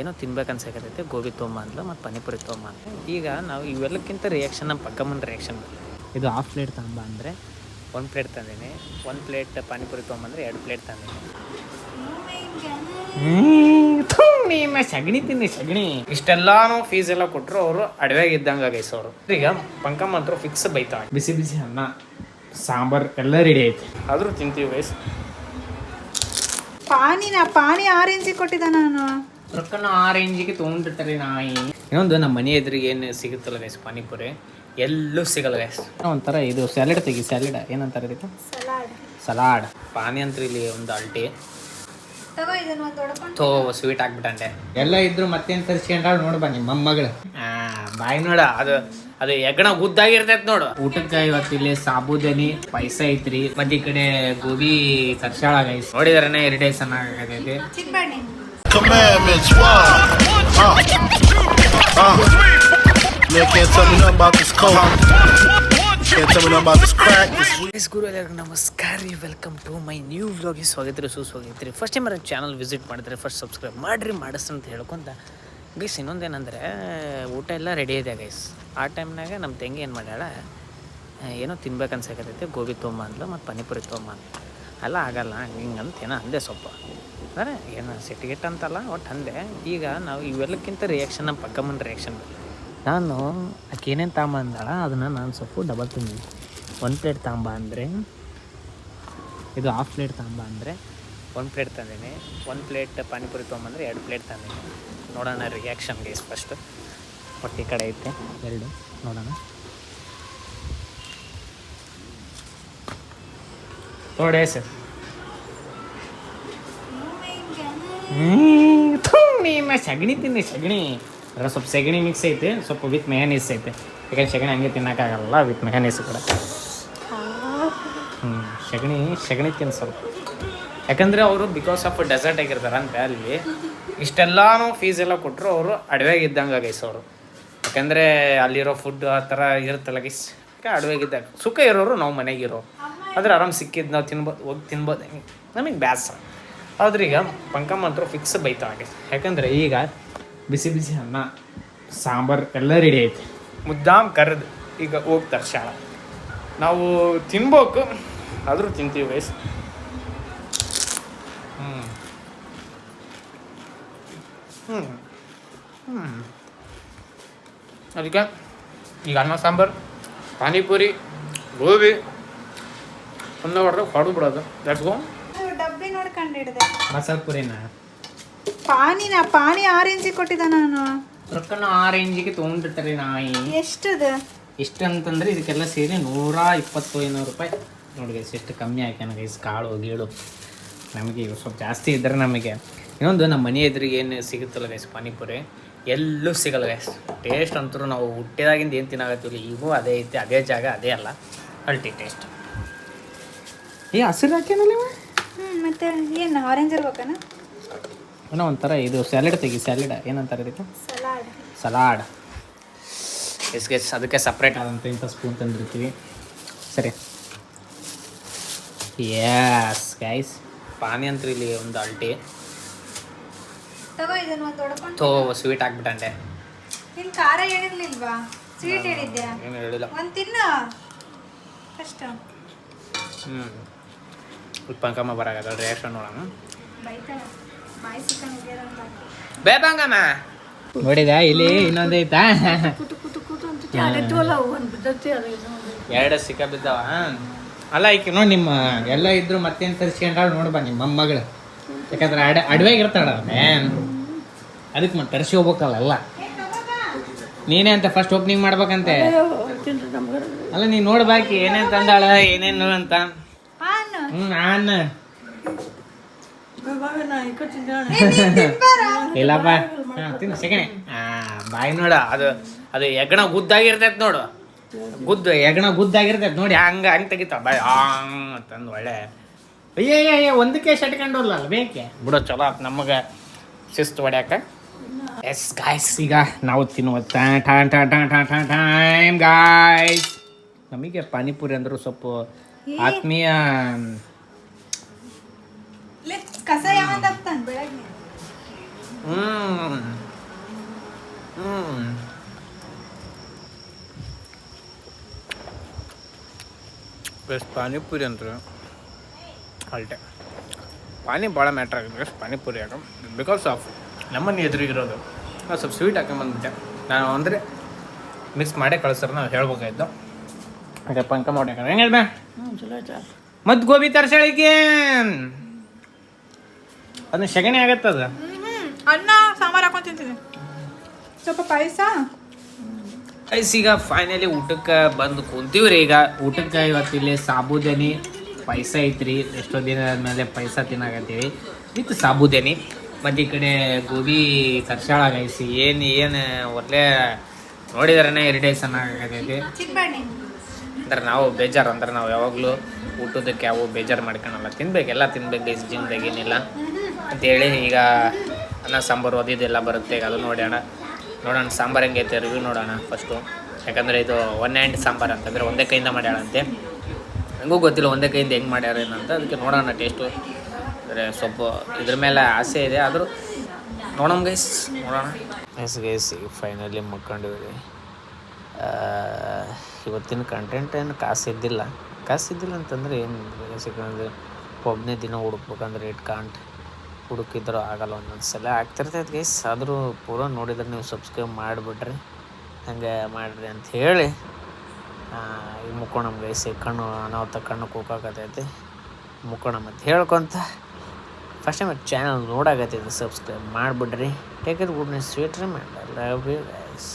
ಏನೋ ತಿನ್ಬೇಕನ್ಸಕತ್ತೈತೆ. ಗೋಬಿ ತೊಗೊಂಬ ಅಂದ್ಲು ಮತ್ತು ಪಾನಿಪುರಿ ತೊಗೊಂಬ ಅಂತ. ಈಗ ನಾವು ಇವೆಲ್ಲಕ್ಕಿಂತ ರಿಯಾಕ್ಷನ್ ನಮ್ಮ ಪಕ್ಕಮ್ಮನ ರಿಯಾಕ್ಷನ್. ಇದು ಹಾಫ್ ಪ್ಲೇಟ್ ತಗೊಂಬ ಅಂದರೆ 1 ಪ್ಲೇಟ್ ತಂದೀನಿ, 1 ಪ್ಲೇಟ್ ಪಾನಿಪುರಿ ತೊಗೊಂಬಂದ್ರೆ 2 ಪ್ಲೇಟ್ ತಂದೀನಿ. ನೀನು ಸಗಣಿ ತಿನ್ನಿ ಸಗಣಿ. ಇಷ್ಟೆಲ್ಲಾನು ಫೀಸ್ ಎಲ್ಲ ಕೊಟ್ಟರು ಅವರು ಅಡವ್ಯಾಗ ಇದ್ದಂಗೆ ಗೈಸ್ ಅವರು. ಈಗ ಪಂಕಮ್ಮ ಅಂತೂ ಫಿಕ್ಸ್ ಬೈತಾ. ಬಿಸಿ ಬಿಸಿ ಅನ್ನ ಸಾಂಬಾರು ಎಲ್ಲ ರೆಡಿ ಐತಿ, ಆದರೂ ತಿಂತೀವಿ ಗೈಸ್. ಪಾನಿ ಆರೆಂಜ್ ಕೊಟ್ಟಿದ್ದ ನಾನು ರೊಕ್ಕನ ಆರೆಂಜಿಗೆ ತೊಗೊಂಡಿರ್ತಾರೆ ನಾಯಿ. ಇನ್ನೊಂದು ನಮ್ಮ ಮನೆ ಎದುರಿಗೆ ಏನು ಸಿಗುತ್ತಲ್ಲ ಗೈಸ್ ಪಾನಿಪುರಿ, ಎಲ್ಲೂ ಸಿಗಲ್ಲ ಗೈಸ್. ಒಂಥರ ಇದು ಸ್ಯಾಲೆಡ್ ತೆಗಿ, ಸ್ಯಾಲೆಡ್ ಏನಂತಾರೆ ಇದಕ್ಕೆ, ಸಲಾಡ್. ಪಾನಿ ಅಂತ ಇಲ್ಲಿ ಒಂದು ಅಲ್ಟಿ ಸ್ವೀಟ್ ಹಾಕ್ಬಿಟ್ಟಂಡೆ. ಎಲ್ಲ ಇದ್ರು ಮತ್ತೇನು ತರಿಸ್ಕೊಂಡ್ರಾಳ ನೋಡು ಬಾ ನಿಮ್ಮ ಮೊಮ್ಮಗಳು. ಬಾಯಿ ನೋಡ, ಅದು ಎಗಣ ಗುದ್ದಾಗಿರ್ತೈತೆ ನೋಡು. ಊಟಕ್ಕೆ ಇವತ್ತು ಇಲ್ಲಿ ಸಾಬುದಾನಿ ಪೈಸ ಐತ್ರಿ, ಮತ್ತೆ ಈ ಕಡೆ ಗೋಬಿ ತರ್ಸಾಳ ಗೈಸ್. ನೋಡಿದಾರನೆ ಇರಿಟೇಷನ್ ಆಗತೈತಿ. ಗುರು ಎಲ್ಲರಿಗೂ ನಮಸ್ಕಾರ ರೀ, welcome to my new vlog. ಸ್ವಾಗತ ಸುಸ್ವಾಗತ್ರಿ. ಫಸ್ಟ್ ಟೈಮ್ ಚಾನಲ್ ವಿಸಿಟ್ ಮಾಡಿದ್ರೆ ಫಸ್ಟ್ ಸಬ್ಸ್ಕ್ರೈಬ್ ಮಾಡಿರಿ ಅಂತ ಹೇಳ್ಕೊಂತ ಗೈಸ್. ಇನ್ನೊಂದೇನಂದರೆ ಊಟ ಎಲ್ಲ ರೆಡಿ ಇದೆ ಗೈಸ್. ಆ ಟೈಮ್ನಾಗ ನಮ್ಮ ತಂಗಿ ಏನು ಮಾಡ್ಯಾಳ, ಏನೋ ತಿನ್ಬೇಕನ್ಸಕತ್ತೈತೆ. ಗೋಬಿ ತೊಗೊಂಬ ಅಂದ್ಲು ಮತ್ತು ಪಾನಿಪುರಿ ತೊಗೊಂಬ ಅಂತ. ಅಲ್ಲ ಆಗಲ್ಲ ಹಿಂಗಂತ ಏನೋ ಅಂದೆ ಸ್ವಲ್ಪ, ಅಂದರೆ ಏನು ಸಿಟ್ಟಿಗೆಟ್ ಅಂತಲ್ಲ ಒಟ್ಟು ಅಂದೆ. ಈಗ ನಾವು ಇವೆಲ್ಲಕ್ಕಿಂತ ರಿಯಾಕ್ಷನ್ ನಮ್ಮ ಪಕ್ಕಮ್ಮನ ರಿಯಾಕ್ಷನ್. ನಾನು ಆಕೆ ಏನೇನು ತಾಂಬ ಅಂದಾಳ ಅದನ್ನು ನಾನು ಸ್ವಲ್ಪ ಡಬಲ್ ತಿಂದಿನಿ. 1 ಪ್ಲೇಟ್ ತಾಂಬ ಅಂದರೆ, ಇದು ಹಾಫ್ ಪ್ಲೇಟ್ ತಾಂಬ ಅಂದರೆ 1 ಪ್ಲೇಟ್ ತಂದೀನಿ, 1 ಪ್ಲೇಟ್ ಪಾನಿಪುರಿ ತೊಗೊಂಬಂದ್ರೆ 2 ಪ್ಲೇಟ್ ತಂದೀನಿ. ನೋಡೋಣ ರಿಯಾಕ್ಷನ್ ಗೈಸ್. ಫಸ್ಟ್ ಹೊಟ್ಟೆ ಕಡೆ ಐತೆ 2 ನೋಡೋಣ. ಥೋಡೆ ಸರ್ ನೀನು ಸಗಣಿ ತಿನ್ನಿ ಸಗಣಿ. ಅದ್ರ ಸ್ವಲ್ಪ ಸಗಣಿ ಮಿಕ್ಸ್ ಐತೆ, ಸ್ವಲ್ಪ ವಿತ್ ಮೆಹನೀಸ್ ಐತೆ. ಯಾಕಂದ್ರೆ ಸಗಣಿ ಹಂಗೆ ತಿನ್ನೋಕ್ಕಾಗಲ್ಲ ವಿತ್ ಮೆಹನೀಸ್ ಕೂಡ. ಸಗಣಿ ತಿನ್ನು ಸ್ವಲ್ಪ. ಯಾಕಂದರೆ ಅವರು ಬಿಕಾಸ್ ಆಫ್ ಡೆಸರ್ಟ್ ಆಗಿರ್ತಾರೆ ಅಂತ ಅಲ್ಲಿ ಇಷ್ಟೆಲ್ಲಾನು ಫೀಸ್ ಎಲ್ಲ ಕೊಟ್ಟರು ಅವರು ಅಡವ್ಯಾಗ ಇದ್ದಂಗೆ ಗೈಸ್ ಅವರು. ಯಾಕಂದರೆ ಅಲ್ಲಿರೋ ಫುಡ್ ಆ ಥರ ಇರುತ್ತಲ್ಲ ಗೈಸ್, ಅಡವ್ಯಾಗಿದ್ದಾಗ ಸುಖ ಇರೋರು ನಾವು ಮನೆಗಿರೋ. ಆದರೆ ಆರಾಮ್ ಸಿಕ್ಕಿದ್ದು ನಾವು ತಿನ್ಬೋದು, ಹೋಗಿ ತಿನ್ಬೋದು, ನಮಗೆ ಬೇಸರ. ಆದ್ರೆ ಈಗ ಪಂಕಮ್ಮ ಅಂತೂ ಫಿಕ್ಸ್ ಬೈತಾ ಆಗೈತೆ. ಯಾಕಂದರೆ ಈಗ ಬಿಸಿ ಬಿಸಿ ಅನ್ನ ಸಾಂಬಾರು ಎಲ್ಲ ರೆಡಿ ಐತಿ, ಮುದ್ದಾಮ್ ಕರೆದು ಈಗ ಹೋಗ್ತಾರೆ ಶಾಲೆ. ನಾವು ತಿನ್ಬೇಕು, ಆದರೂ ತಿಂತೀವಿ ಗೈಸ್. ಅದಕ್ಕೆ ಈಗ ಅನ್ನ ಸಾಂಬಾರು ಪಾನಿಪುರಿ ಗೋಬಿ ಒಂದು ಹೊಡೆದು ಬಿಡೋದು. Let's go. ಡಬ್ಬಿ ನೋಡ್ಕೊಂಡು ಹಿಡ್ದೆ ಮಸಾಲೆ ಪುರಿನ ಪಾನಿ ಆರೆಂಜ್ ಕೊಟ್ಟಿದ್ದ ನಾನು ರೊಕ್ಕನ ಆರೆಂಜಿಗೆ ತೊಗೊಂಡಿರ್ತಾರೆ ನಾಯಿ. ಎಷ್ಟದು? ಎಷ್ಟು ಅಂತಂದರೆ ಇದಕ್ಕೆಲ್ಲ ಸೇರಿ 120 ರೂಪಾಯಿ ನೋಡಿ ಗೈಸ್. ಎಷ್ಟು ಕಮ್ಮಿ ಹಾಕ್ಯಾನ ಗೈಸ್. ಕಾಳು ಗೀಳು ನಮಗೆ ಇವು ಸ್ವಲ್ಪ ಜಾಸ್ತಿ ಇದ್ದರೆ ನಮಗೆ. ಇನ್ನೊಂದು ನಮ್ಮ ಮನೆ ಎದುರಿಗೆ ಏನು ಸಿಗುತ್ತಲ್ಲ ಗೈಸ್ ಪಾನಿಪುರಿ, ಎಲ್ಲೂ ಸಿಗಲ್ಲ ಗೈಸ್. ಟೇಸ್ಟ್ ಅಂತೂ ನಾವು ಹುಟ್ಟಿದಾಗಿಂದ ಏನು ತಿನ್ನಾಗತ್ತೀವಿ, ಈಗೂ ಅದೇ ಐತೆ, ಅದೇ ಜಾಗ ಅದೇ ಅಲ್ಲ, ಅಲ್ಟಿ ಟೇಸ್ಟ್. ಈ ಹಸಿರು ಹಾಕ್ಯಾನಲ್ಲ ಮತ್ತೆ ಏನು ಆರೆಂಜ್ ಇರ್ಬೇಕನ? ಏನೋ ಒಂಥರ ಇದು ಸ್ಯಾಲೆಡ್ ತೆಗಿ, ಸ್ಯಾಲೆಡ್ ಏನಂತಾರೆ ಇದಕ್ಕೆ, ಸಲಾಡ್. ಸಲಾಡ್. ಗೈಸ್ ಅದಕ್ಕೆ ಸಪ್ರೇಟ್ ಆದಂಥ ಇಂಥ ಸ್ಪೂನ್ ತಂದಿರ್ತೀವಿ. ಸರಿ ಯಸ್ ಗೈಸ್, ಪಾನಿ ಅಂತ ಇಲ್ಲಿ ಒಂದು ಅಲ್ಟಿ ಸ್ವೀಟ್ ಹಾಕ್ಬಿಟ್ಟಂಡೆ. ನೀನು ಖಾರ ಹೇಳಿರ್ಲಿಲ್ವಾ? ಸ್ವೀಟ್ ಹೇಳಿದ್ದೆ. ಏನು ಹೇಳಿಲ್ಲ. ಒಂದು ತಿನ್ನು ಕಷ್ಟ. ಪಂಕಮ್ಮ ಬರಾಗದ ರಿಯಾಕ್ಷನ್ ನೋಡೋಣ. ಬೇಬಂಗಮ್ಮ ನೋಡಿದ ಇಲ್ಲಿ ಇನ್ನೊಂದೈತಾ, 2 ಸಿಕ್ಕ ಬಿದ್ದಾವ. ಅಲ್ಲ ಈಕೆ ನೋಡಿ ನಿಮ್ಮ ಎಲ್ಲ ಇದ್ರು ಮತ್ತೇನು ತರಿಸ್ಕೊಂಡ್ರಾಳ ನೋಡು ಬಾ ನಿಮ್ಮ ಮೊಮ್ಮಗಳು. ಯಾಕಂದ್ರೆ ಅಡವ್ಯಾಗ ಇರ್ತಾಳ ಅದಕ್ಕೆ ಮತ್ತೆ ತರಿಸಿ ಹೋಗ್ಬೇಕಲ್ಲ ಎಲ್ಲ. ನೀನೇ ಅಂತ ಫಸ್ಟ್ ಓಪನಿಂಗ್ ಮಾಡ್ಬೇಕಂತೆ. ಅಲ್ಲ ನೀನು ನೋಡ್ಬಾಕಿ ಏನೇನು ತಂದಾಳ ಏನೇನು ಅಂತ. ನಾನು ಇಲ್ಲಪ್ಪ ತಿನ್ನು ಸೆಕೆಂಡ್. ಬಾಯಿ ನೋಡ, ಅದು ಎಗಣ ಗುದ್ದಾಗಿರ್ತೈತೆ ನೋಡು. ಎಗಣ ಗುದ್ದಾಗಿರ್ತೈತೆ ನೋಡಿ, ಹಂಗೆ ತೆಗಿತಾವ ಬಾಯ್ ಅಂತಂದು ಒಳ್ಳೆ. ಅಯ್ಯಯ್ಯ ಒಂದಕ್ಕೆ ಶಟ್ಕೊಂಡಲ್ಲ ಬೇಕೆ ಬಿಡೋ. ಚಲೋ ಆಯ್ತು ನಮಗೆ ಶಿಸ್ತು ಹೊಡ್ಯಾಕ. ಎಸ್ ಗಾಯ್ಸ್, ಈಗ ನಾವು ತಿನ್ನುವ ಟೈಮ್ ಗಾಯ್ಸ್. ನಮಗೆ ಪಾನಿಪುರಿ ಅಂದರೂ ಸ್ವಲ್ಪ ಆತ್ಮೀಯ. ಕಸ ಯಾವಂತ ಬೆಳಗ್ಗೆ ಬೆಸ್ಟ್ ಪಾನಿಪುರಿ ಅಂದ್ರೆ ಅಲ್ಟೆ ಪಾನಿ ಭಾಳ ಮ್ಯಾಟ್ರ್ ಆಗುತ್ತೆ ಬೆಸ್ಟ್ ಪಾನಿಪುರಿ ಯಾಕೆ ಬಿಕಾಸ್ ಆಫ್ ನಮ್ಮನ್ನು ಎದುರಿಗಿರೋದು ನಾವು ಸ್ವಲ್ಪ ಸ್ವೀಟ್ ಹಾಕೊಂಬಂದ್ಬಿಟ್ಟೆ ನಾನು ಅಂದರೆ ಮಿಕ್ಸ್ ಮಾಡೇ ಕಳಿಸ್ತಾರೆ ನಾವು ಹೇಳ್ಬೇಕಾಯ್ತು ಹಾಗೆ ಪಂಕ ಮಾಡಿ ಹೆಂಗೆ ಹೇಳ್ಬೇ ಚಲೋ ಆಯ್ತಾ ಮತ್ತು ಗೋಬಿ ತರ್ಸಳಿಕೆ ಅದನ್ನ ಸಗಣಿ ಆಗತ್ತದ ಅನ್ನ ಸಾಂಬಾರು ಹಾಕೊಂಡು ತಿಂತೀನಿ ಸ್ವಲ್ಪ ಪಾಯಸ ಐಸ್ ಈಗ ಫೈನಲಿ ಊಟಕ್ಕೆ ಬಂದು ಕುಂತೀವಿ ರೀ ಈಗ ಊಟಕ್ಕೆ ಇವತ್ತು ಇಲ್ಲಿ ಸಾಬುದಾನಿ ಪೈಸ ಐತ್ರಿ ಎಷ್ಟೋ ದಿನ ಆದಮೇಲೆ ಪೈಸ ತಿನ್ನಾಕತ್ತೀವಿ ವಿತ್ ಸಾಬುದಾನಿ ಮತ್ತು ಈ ಕಡೆ ಗೋಬಿ ತರ್ಸಾಳಾಗೈಸಿ ಏನು ಒಳ್ಳೆ ನೋಡಿದ್ರೇ ಇರಿಟೇಷನ್ ಆಗತೈತಿ ಚಿಕ್ಕಬಣ್ಣೆ ಅಂದ್ರೆ ನಾವು ಬೇಜಾರು ಅಂದ್ರೆ ನಾವು ಯಾವಾಗಲೂ ಊಟದಕ್ಕೆ ಯಾವ ಬೇಜಾರು ಮಾಡ್ಕೊಳಲ್ಲ ತಿನ್ಬೇಕು ಎಲ್ಲ ತಿನ್ಬೇಕು ಗೈಸ್ ಜೀವನದಾಗ ಏನಿಲ್ಲ ಅಂತೇಳಿ ಈಗ ಅನ್ನ ಸಾಂಬಾರು ಅದೆಲ್ಲ ಬರುತ್ತೆ ಈಗ ಅದು ನೋಡೋಣ ಸಾಂಬಾರು ಹೆಂಗೈತೆ ರಿವ್ಯೂ ನೋಡೋಣ ಫಸ್ಟು ಯಾಕಂದರೆ ಇದು ಒನ್ ಹ್ಯಾಂಡ್ ಸಾಂಬಾರು ಅಂತಂದರೆ ಒಂದೇ ಕೈಯಿಂದ ಮಾಡ್ಯಾಳಂತೆ ನನಗೂ ಗೊತ್ತಿಲ್ಲ ಒಂದೇ ಕೈಯಿಂದ ಹೆಂಗೆ ಮಾಡ್ಯಾರ ಏನಂತ ಅದಕ್ಕೆ ನೋಡೋಣ ಟೇಸ್ಟು ಅಂದರೆ ಸ್ವಲ್ಪ ಇದ್ರ ಮೇಲೆ ಆಸೆ ಇದೆ ಆದರೂ ನೋಡೋಣ ನೋಡೋಣ ಗೈಸ್ ಈಗ ಫೈನಲಿ ಮುಕ್ಕೊಂಡಿವಿ ಇವತ್ತಿನ ಕಂಟೆಂಟ್ ಏನು ಕಾಸಿದ್ದಿಲ್ಲ ಅಂತಂದರೆ ಏನು ಬೇಸಿಕಂದ್ರೆ ಒಬ್ಬನೇ ದಿನ ಹುಡುಕ್ಬೇಕಂದ್ರೆ ಇಟ್ ಕಾಂಟ್ ಹುಡುಕಿದ್ರು ಆಗಲ್ಲ ಒಂದೊಂದು ಸಲ ಆಗ್ತಿರ್ತೈತೆ ಗೈಸ್ ಆದರೂ ಪೂರ ನೋಡಿದ್ರೆ ನೀವು ಸಬ್ಸ್ಕ್ರೈಬ್ ಮಾಡಿಬಿಡ್ರಿ ಹಂಗೆ ಮಾಡಿರಿ ಅಂತ ಹೇಳಿ ಈಗ ಮುಕ್ಕೋಣ ಗೈಸ್ ಈಗ ಕಣ್ಣು ಅನಾಹುತ ಕಣ್ಣು ಕೂಗಾಕತೈತಿ ಮುಕ್ಕೋಣ ಅಂತ ಹೇಳ್ಕೊತ ಫಸ್ಟ್ ಟೈಮ್ ಚಾನಲ್ ನೋಡಾಕತ್ತೈತಿ ಸಬ್ಸ್ಕ್ರೈಬ್ ಮಾಡಿಬಿಡ್ರಿ take it good night sweet reminder love you guys.